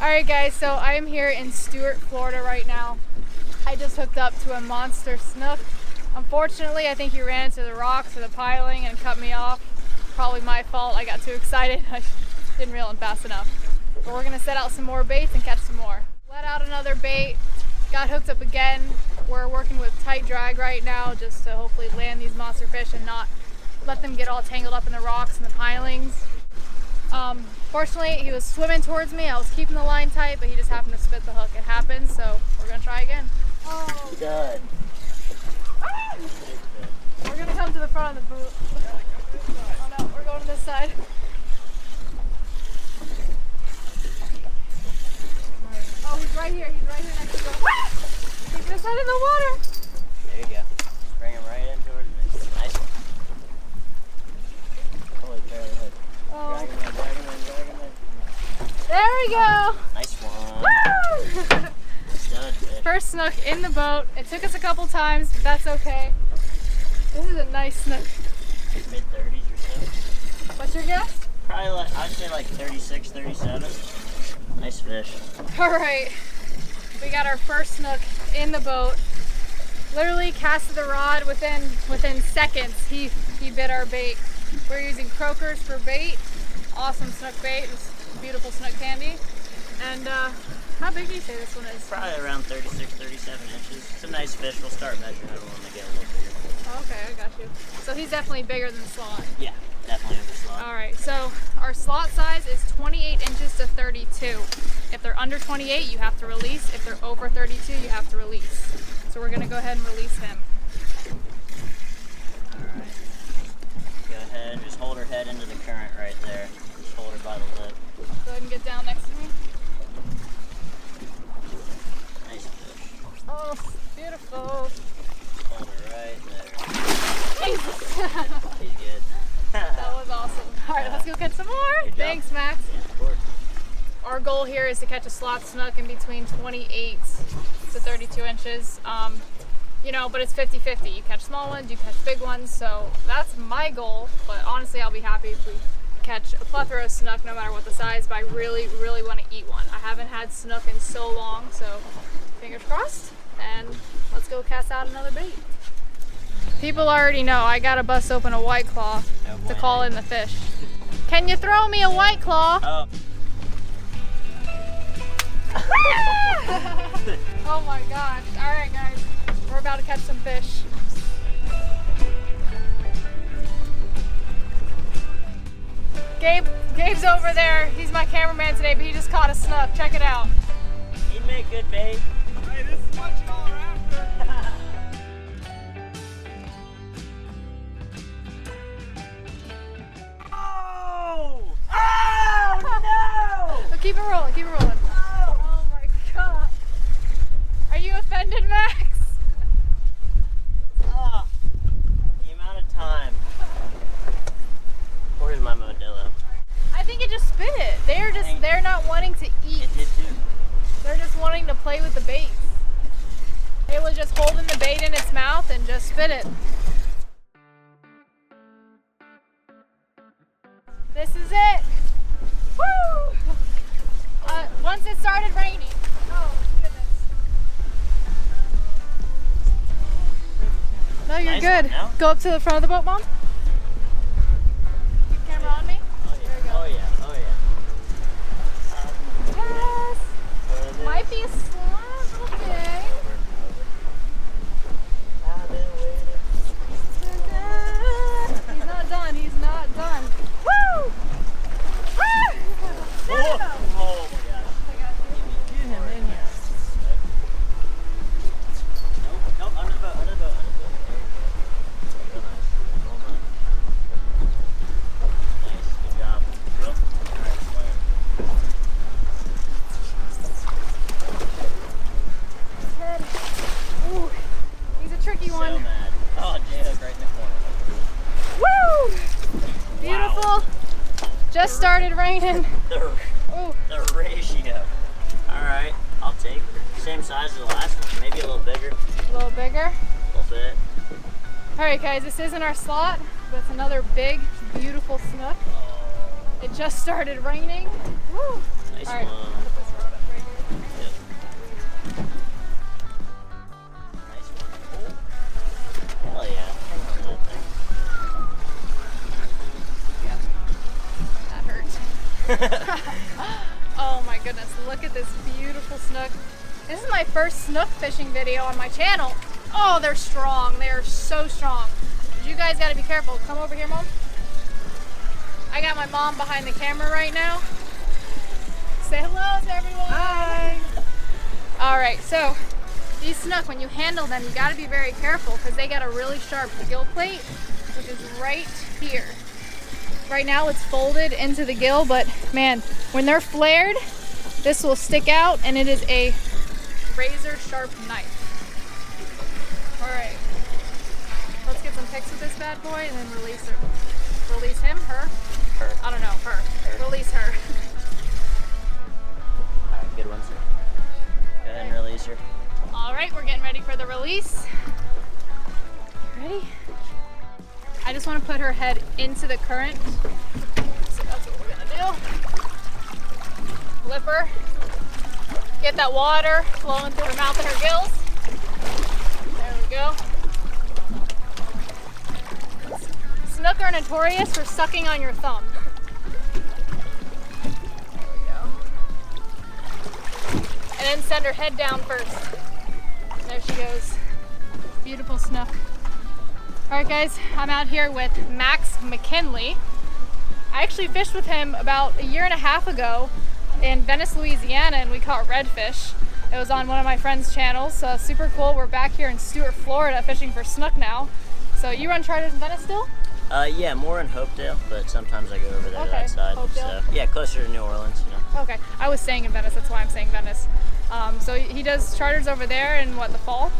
Alright guys, so I am here in Stuart, Florida right now. I just hooked up to a monster snook. Unfortunately, I think he ran into the rocks or the piling and cut me off. Probably my fault, I got too excited. I didn't reel in fast enough. But we're gonna set out some more baits and catch some more. Let out another bait, got hooked up again. We're working with tight drag right now just to hopefully land these monster fish and not let them get all tangled up in the rocks and the pilings. Fortunately, he was swimming towards me. I was keeping the line tight, but he just happened to spit the hook. It happens, so we're gonna try again. Oh, good. Ah! We're gonna come to the front of the boot. Oh no, we're going to this side. Oh, he's right here. He's right here next to the boat. Keep his head in the water. There you go. Bring him right in towards me. Nice one. Holy cow. Oh. Drag him in. There we go. Nice one. Woo! Stud fish. First snook in the boat. It took us a couple times, but that's okay. This is a nice snook. Mid-30s or so. What's your guess? Probably like, I'd say like 36, 37. Nice fish. All right, we got our first snook in the boat. Literally casted the rod within seconds. He bit our bait. We're using croakers for bait. Awesome snook bait. It's beautiful snook candy. And how big do you say this one is? Probably around 36, 37 inches. It's a nice fish. We'll start measuring it when they get a little bigger. Okay, I got you. So he's definitely bigger than the slot. Yeah, definitely over slot. All right, so our slot size is 28 inches to 32. If they're under 28, you have to release. If they're over 32, you have to release. So we're gonna go ahead and release him. All right. Go ahead and just hold her head into the current right there. Just hold her by the lip. Go ahead and get down next to me. Nice fish. Oh, beautiful. Hold her right there. Jesus. He's good. That was awesome. All right, let's go catch some more. Good job. Thanks, Max. Yeah, of course. Our goal here is to catch a slot snook in between 28 to 32 inches. You know, but it's 50-50. You catch small ones, you catch big ones. So that's my goal. But honestly, I'll be happy if we catch a plethora of snook, no matter what the size. But I really, really want to eat one. I haven't had snook in so long, so fingers crossed. And let's go cast out another bait. People already know I gotta bust open a White Claw to call in the fish. Can you throw me a White Claw? Oh. Oh my gosh. All right, guys. We're about to catch some fish. Gabe's over there. He's my cameraman today, but he just caught a snook. Check it out. He'd make good bait. Hey, this is what y'all are after. Oh! Oh no! So keep it rolling, keep it rolling. Oh my god. Are you offended, Max? Oh, the amount of time. Where's my Modelo? I think it just spit it. They're not wanting to eat. It did too. They're just wanting to play with the baits. It was just holding the bait in its mouth and just spit it. This is it. Woo! Once it started raining. Oh goodness. No, you're Nice good. one, no? Go up to the front of the boat, Mom. Keep the camera on me. Oh yeah. Oh yeah. Oh yeah. Yes. There it is. Might be a slight little thing. I've been waiting. He's not done. He's not done. Woo! Woo! No, no, no. Oh my gosh. I got you. Get him in here. Nope, nope, under the boat, under the boat, under the boat. There you go. Real nice. Hold on. Nice, good job. Real? Alright, swim. Head. Ooh, he's a tricky So one. mad. Oh, J-hook right in the corner. Woo! Beautiful. Wow. Just started raining. Ooh. The ratio. Alright, I'll take her. Same size as the last one, maybe a little bigger. A little bigger. A little bit. All right, guys, this isn't our slot, but it's another big, beautiful snook. It just started raining. Woo! Nice All right. one. Oh my goodness, look at this beautiful snook. This is my first snook fishing video on my channel. Oh, they're strong. They are so strong. You guys gotta be careful. Come over here, Mom. I got my mom behind the camera right now. Say hello to everyone. Hi. All right, so these snook, when you handle them, you gotta be very careful because they got a really sharp gill plate, which is right here. Right now it's folded into the gill, but man, when they're flared, this will stick out and it is a razor sharp knife. All right, let's get some pics with this bad boy and then release her. Release him, her? Her. I don't know, her. Release her. Alright, good one, sir. Go ahead and release her. All right, we're getting ready for the release. Ready? I just want to put her head into the current. So that's what we're gonna do. Lip her. Get that water flowing through her mouth and her gills. There we go. Snook are notorious for sucking on your thumb. There we go. And then send her head down first. There she goes. Beautiful snook. All right, guys, I'm out here with Max McKinley. I actually fished with him about a year and a half ago in Venice, Louisiana, and we caught redfish. It was on one of my friend's channels, so super cool. We're back here in Stuart, Florida, fishing for snook now. So you run charters in Venice still? Yeah, more in Hopedale, but sometimes I go over there to that side. Hopedale. So yeah, closer to New Orleans, you know. Okay, I was staying in Venice, that's why I'm saying Venice. So he does charters over there in what, the fall?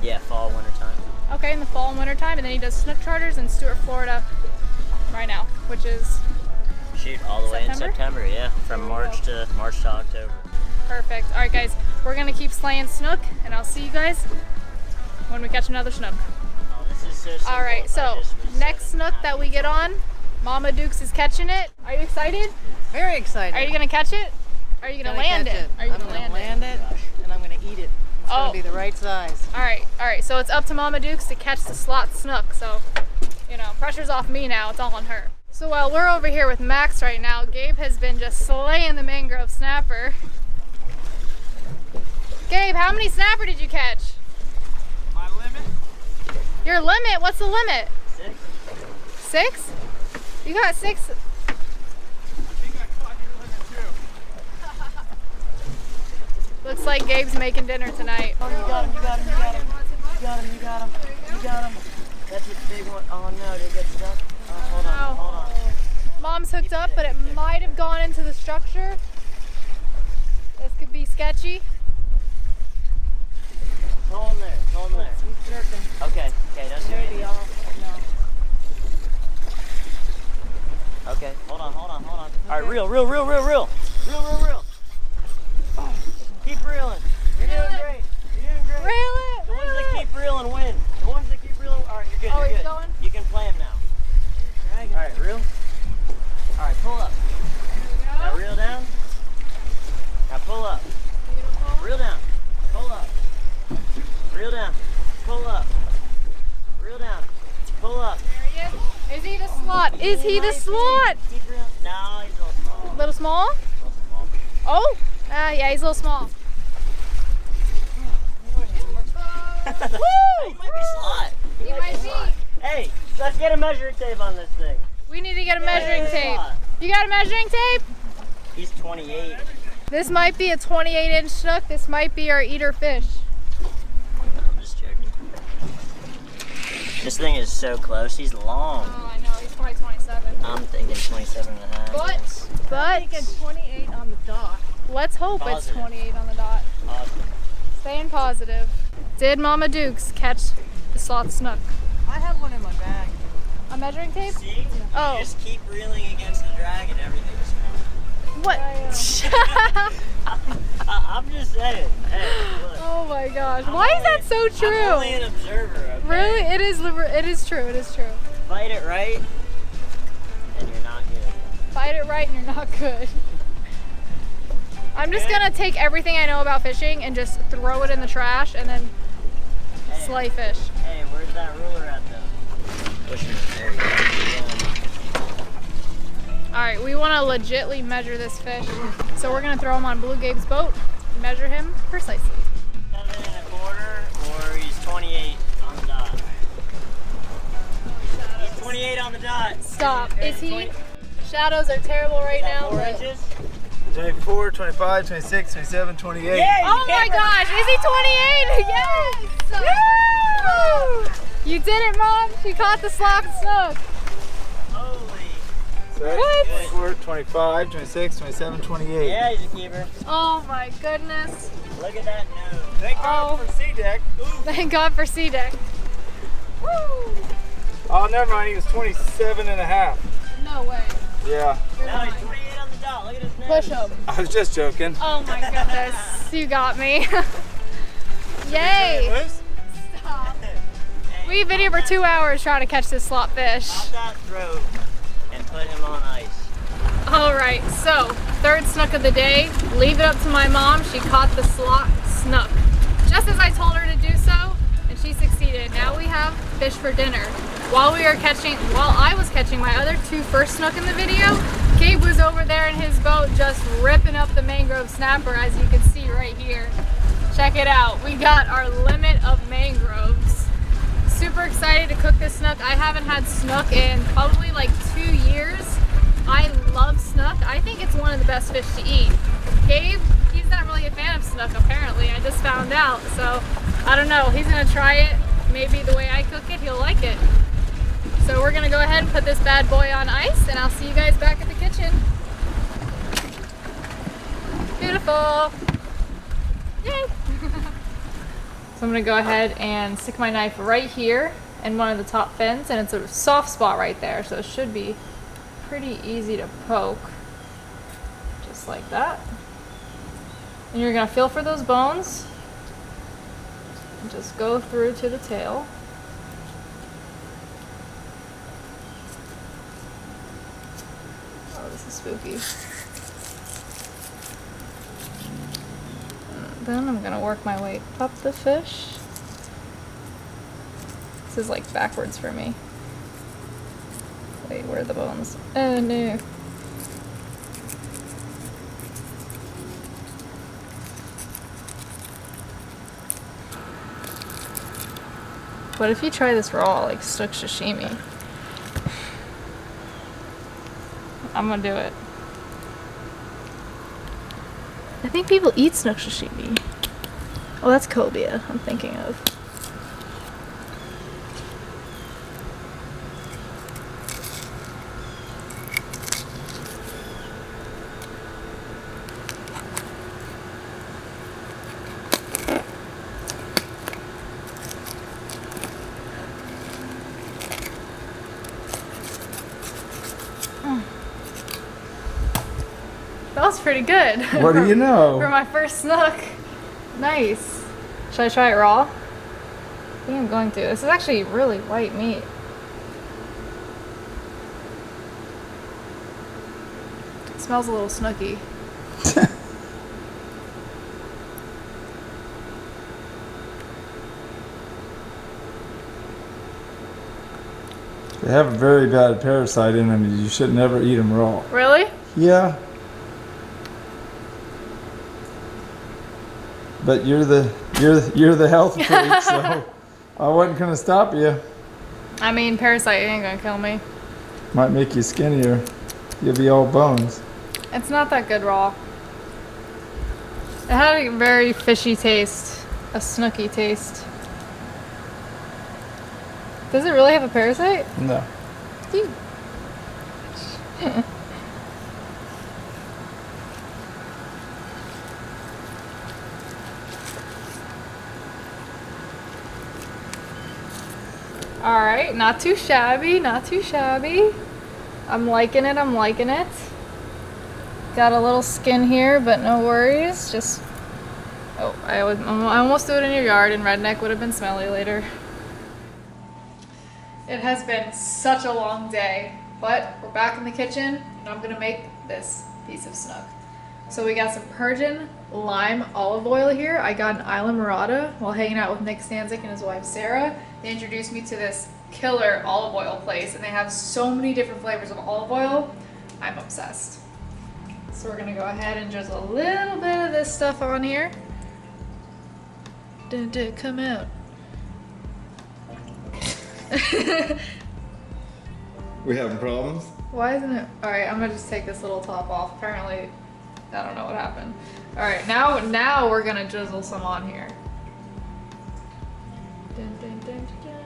Yeah, fall, winter time. Okay, in the fall and winter time, and then he does snook charters in Stuart, Florida right now, which is Shoot, all the way in September? September, yeah, from March to October. perfect. All right, guys, we're gonna keep slaying snook, and I'll see you guys when we catch another snook. Oh, this is so simple. All right, If I so just was next 7 snook that we get on, Mama Dukes is catching it. Are you excited? Very excited. Are you gonna catch it? Are you gonna land catch it? Are you I'm gonna gonna land land it, and I'm gonna eat it. It's Oh. gonna be the right size. All right. So it's up to Mama Dukes to catch the slot snook. So, you know, pressure's off me now. It's all on her. So while we're over here with Max right now, Gabe has been just slaying the mangrove snapper. Gabe, how many snapper did you catch? My limit? Your limit? What's the limit? 6. 6? You got 6? I think I caught your limit too. Looks like Gabe's making dinner tonight. Oh, you got him, you got him, you got him. You got him, you got him. You got him. That's a big one. Oh no, did it get stuck? Oh, hold on, hold on. Mom's hooked up, but it might have gone into the structure. This could be sketchy. Hold him there, hold him there. He's jerking. Okay, don't do Maybe anything. off. No. Okay, hold on. All right, reel. Reel. Oh, keep reeling. You're doing great. Reel it! The ones that keep reeling win. The ones that keep reeling. All right, you're good. Oh, you're he's good. going? You can play him now. Dragon. All right, reel. All right, pull up. Now reel down. Now pull up. Beautiful. Reel down. Pull up. Reel down. Pull up. Reel down. Pull up. There he is. Is he the slot? Is he the slot? Keep reeling. No, he's a little small. Little small? A little small. Oh, yeah, he's a little small. He might be slot. He might be. Hey, let's get a measuring tape on this thing. We need to get a measuring tape. Slot. You got a measuring tape? He's 28. This might be a 28-inch snook. This might be our eater fish. I'm just joking. This thing is so close. He's long. Oh, I know. He's probably 27. I'm thinking 27 and a half. But- yes. But Thinking 28 on the dot. let's hope it's Positive. 28 on the dot. Awesome. Staying positive. Did Mama Dukes catch the slot snook? I have one in my bag. A measuring tape? See? Oh. You just keep reeling against the drag and everything's fine. What? I'm just saying. Hey, look. Oh my gosh. Why is that so I'm only true? an observer, okay? Really? It is true. It is true. Fight it right, and you're not good. Fight it right and you're not good. I'm just gonna take everything I know about fishing and just throw it in the trash and then Hey, slay fish. Hey, where's that ruler at though? Pushing it. There you go. All right, we want want to legitly measure this fish. So we're gonna throw him on Blue Gabe's boat and measure him precisely. 7.25 or he's 28 on the dot. He's 28 on the dot. Stop. Is he? Shadows are terrible right now. 4 but- inches? 24, 25, 26, 27, 28. Yeah, Oh my gosh, is he 28? Yes! Woo! You did it, Mom. She caught the slot snook. Holy. What? 24, 25, 26, 27, 28. Yeah, he's a keeper. Oh my goodness. Look at that nose. Thank God Oh. for sea deck. Thank God for sea deck. Woo! Oh, never mind. He was 27 and a half. No way. Yeah. You're Now he's lying. 28 on the dot. Look at his nose. Push him. I was just joking. Oh my goodness. You got me. Yay. Moose? Stop. Hey, We videoed for 2 hours trying to catch this slot fish. pop that throat and put him on ice. Alright, so third snook of the day. Leave it up to my mom. She caught the slot snook. Just as I told her to do so, and she succeeded. Now we have fish for dinner. While I was catching my other 2 first snook in the video, Gabe was over there in his boat just ripping up the mangrove snapper, as you can see right here. Check it out. We got our limit of mangroves. Super excited to cook this snook. I haven't had snook in probably like 2 years. I love snook. I think it's one of the best fish to eat. Gabe, he's not really a fan of snook apparently. I just found out. So I don't know. He's gonna try it. Maybe the way I cook it, he'll like it. So we're gonna go ahead and put this bad boy on ice, and I'll see you guys back at the kitchen. Beautiful. Yay. So I'm gonna go ahead and stick my knife right here in one of the top fins, and it's a soft spot right there, so it should be pretty easy to poke. Just like that. And you're gonna feel for those bones and just go through to the tail. Oh, this is spooky. Then I'm gonna work my way up the fish. This is like backwards for me. Wait, where are the bones? Oh no. What if you try this raw, like snook sashimi? I'm gonna do it. I think people eat snook sashimi. Oh, that's cobia I'm thinking of. That was pretty good. What do you know? For my first snook. Nice. Should I try it raw? I think I'm going to. This is actually really white meat. It smells a little snooky. They have a very bad parasite in them. You should never eat them raw. Really? Yeah. But you're the health freak, so I wasn't gonna stop you. I mean, parasite ain't gonna kill me. Might make you skinnier. You'll be all bones. It's not that good raw. It had a very fishy taste. A snooky taste. Does it really have a parasite? No. Dude. Alright, not too shabby, not too shabby. I'm liking it, I'm liking it. Got a little skin here, but no worries. Just, oh, I almost threw it in your yard and redneck would have been smelly later. It has been such a long day, but we're back in the kitchen and I'm gonna make this piece of snook. So we got some Persian lime olive oil here. I got an Isla Morada while hanging out with Nick Stanzik and his wife Sarah. They introduced me to this killer olive oil place and they have so many different flavors of olive oil. I'm obsessed. So we're gonna go ahead and drizzle a little bit of this stuff on here. Didn't it come out? We having problems? Why isn't it? All right, I'm gonna just take this little top off. Apparently, I don't know what happened. All right, now we're gonna drizzle some on here. Dun, dun, dun, dun.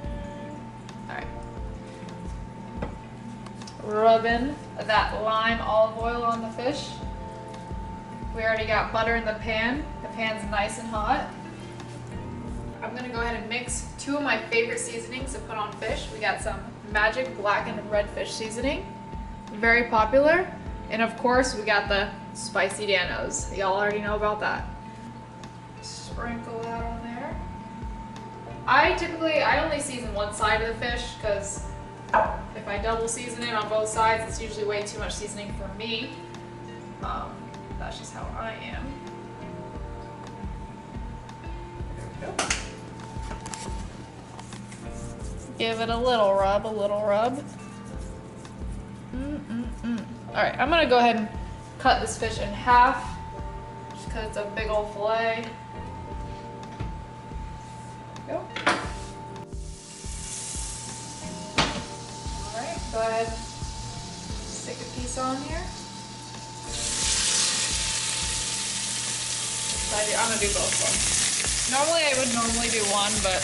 All right. Rub in that lime olive oil on the fish. We already got butter in the pan. The pan's nice and hot. I'm gonna go ahead and mix 2 of my favorite seasonings to put on fish. We got some Magic Black and Red Fish seasoning, very popular. And of course, we got the Spicy Danos. Y'all already know about that. Sprinkle that on there. I only season one side of the fish because if I double season it on both sides, it's usually way too much seasoning for me. That's just how I am. There we go. Give it a little rub, All right, I'm gonna go ahead and cut this fish in half, just because it's a big old fillet. There we go. All right, go ahead and stick a piece on here. I'm gonna do both of them. Normally I would do one, but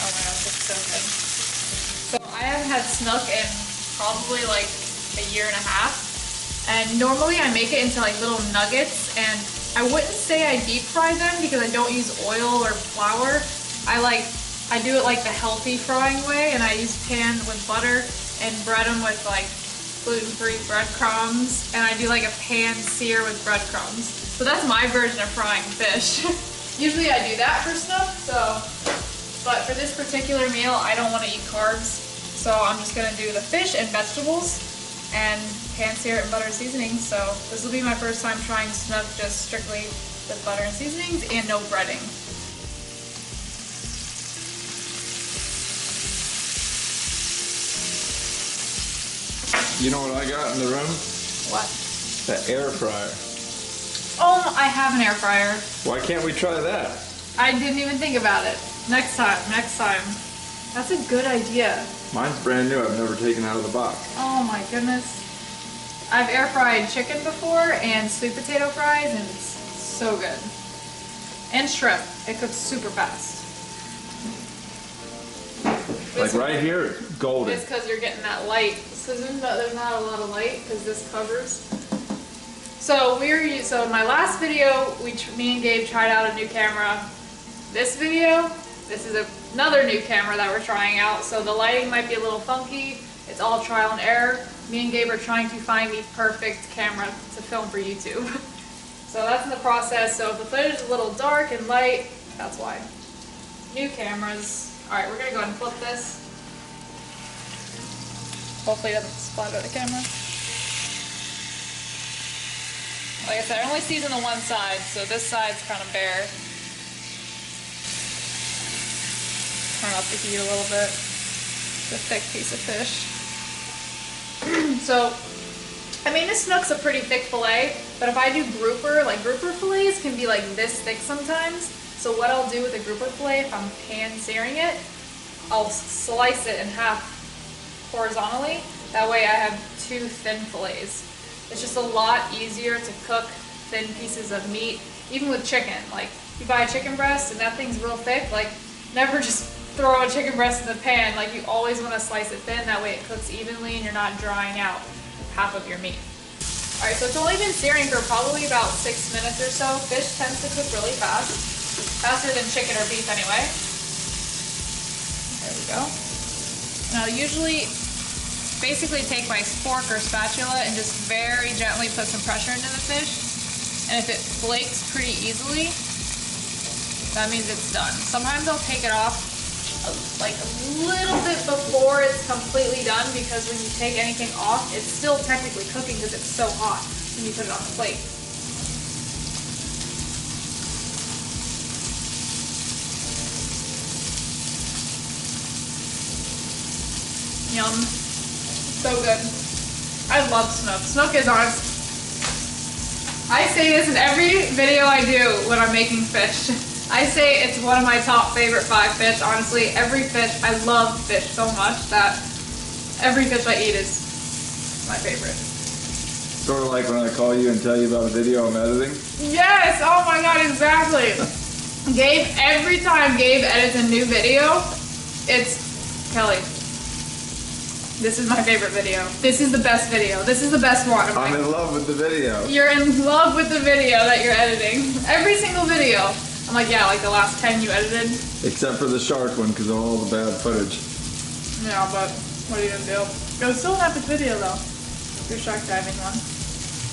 oh my gosh, it's so good. So I haven't had snook in probably like a year and a half. And normally I make it into like little nuggets, and I wouldn't say I deep fry them because I don't use oil or flour. I do it like the healthy frying way, and I use pan with butter and bread them with like gluten-free breadcrumbs, and I do like a pan sear with breadcrumbs. So that's my version of frying fish. Usually I do that for snook, but for this particular meal, I don't want to eat carbs. So I'm just gonna do the fish and vegetables and pan sear it in butter and seasonings. So this will be my first time trying snook just strictly with butter and seasonings and no breading. You know what I got in the room? What? The air fryer. Oh, I have an air fryer. Why can't we try that? I didn't even think about it. Next time. That's a good idea. Mine's brand new. I've never taken out of the box. Oh my goodness. I've air fried chicken before and sweet potato fries, and it's so good. And shrimp. It cooks super fast. Like right here, it's golden. It's because you're getting that light. So there's not a lot of light because this covers. So in my last video, me and Gabe tried out a new camera. This video, this is another new camera that we're trying out. So the lighting might be a little funky. It's all trial and error. Me and Gabe are trying to find the perfect camera to film for YouTube. So that's in the process. So if the footage is a little dark and light, that's why. New cameras. All right, we're gonna go ahead and flip this. Hopefully it doesn't splatter the camera. Like I said, I only season the one side, so this side's kind of bare. Turn up the heat a little bit. It's a thick piece of fish. So, I mean, this snook's a pretty thick fillet, but if I do grouper, like grouper fillets can be like this thick sometimes. So what I'll do with a grouper fillet, if I'm pan searing it, I'll slice it in half horizontally. That way I have 2 thin fillets. It's just a lot easier to cook thin pieces of meat, even with chicken. Like, you buy a chicken breast and that thing's real thick, like, never just throw a chicken breast in the pan. Like, you always want to slice it thin, that way it cooks evenly and you're not drying out half of your meat. Alright, so it's only been searing for probably about 6 minutes or so. Fish tends to cook really fast. Faster than chicken or beef anyway. There we go. And I'll usually basically take my fork or spatula and just very gently put some pressure into the fish. And if it flakes pretty easily, that means it's done. Sometimes I'll take it off like a little bit before it's completely done, because when you take anything off, it's still technically cooking because it's so hot when you put it on the plate. Yum. So good. I love Snook. Snook is honest. I say this in every video I do when I'm making fish. I say it's one of my top favorite 5 fish. Honestly, every fish, I love fish so much that every fish I eat is my favorite. Sort of like when I call you and tell you about a video I'm editing. Yes! Oh my god, exactly. Gabe, every time Gabe edits a new video, it's Kelly. This is my favorite video. This is the best video. This is the best one. I'm in love with the video. You're in love with the video that you're editing. Every single video. I'm like, yeah, like the last 10 you edited. Except for the shark one because of all the bad footage. Yeah, but what are you gonna do? It was still an epic video though. Your shark diving one.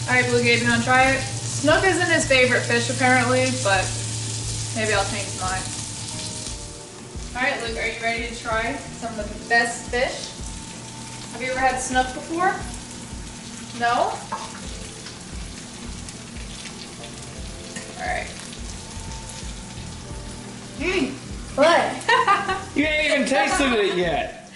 Alright, Blue Gabe, you wanna try it? Snook isn't his favorite fish apparently, but maybe I'll change mine. Alright, Luke, are you ready to try some of the best fish? Have you ever had snook before? No? Alright. Good. You ain't even tasted it yet.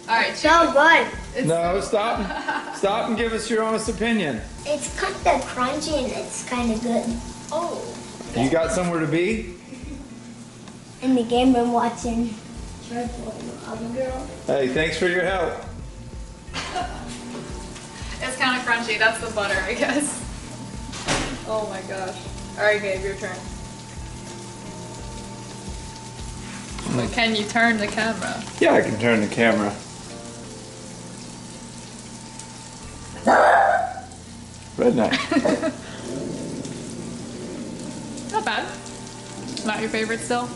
Alright, So good. No, stop. Stop and give us your honest opinion. It's kind of crunchy and it's kind of good. oh. You got somewhere to be? In the game I'm watching. Girl. Hey, thanks for your help. It's kind of crunchy. That's the butter, I guess. Oh my gosh. Alright, Gabe, your turn. But can you turn the camera? Yeah, I can turn the camera. Redneck. Not bad. Not your favorite still?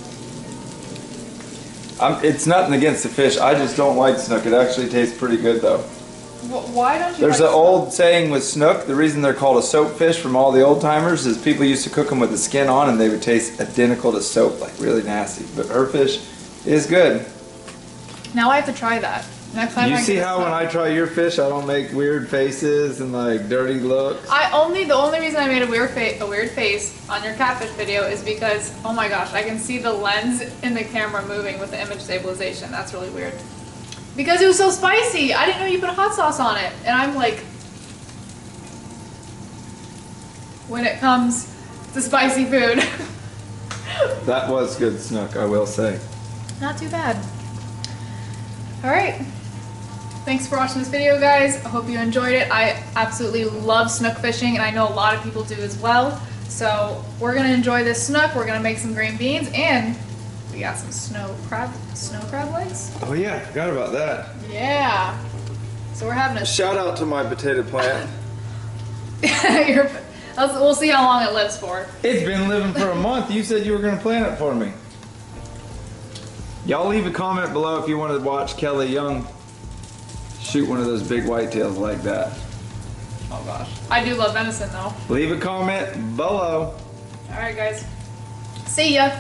It's nothing against the fish. I just don't like snook. It actually tastes pretty good though. Why don't you There's like an old saying with snook. The reason they're called a soap fish from all the old timers is people used to cook them with the skin on and they would taste identical to soap, like really nasty. But her fish is good. Now I have to try that. Next time You I see get how snook. when I try your fish, I don't make weird faces and like dirty looks? The only reason I made a weird face on your catfish video is because, oh my gosh, I can see the lens in the camera moving with the image stabilization. That's really weird. Because it was so spicy. I didn't know you put hot sauce on it. And I'm like, when it comes to spicy food. That was good snook, I will say. Not too bad. All right. Thanks for watching this video, guys. I hope you enjoyed it. I absolutely love snook fishing, and I know a lot of people do as well. So we're gonna enjoy this snook. We're gonna make some green beans, and we got some snow crab legs. Oh yeah, forgot about that. Yeah. So we're having a Shout out to my potato plant. we'll see how long it lives for. It's been living for a month. You said you were going to plant it for me. Y'all leave a comment below if you want to watch Kelly Young shoot one of those big whitetails like that. Oh gosh. I do love venison though. Leave a comment below. All right, guys. See ya.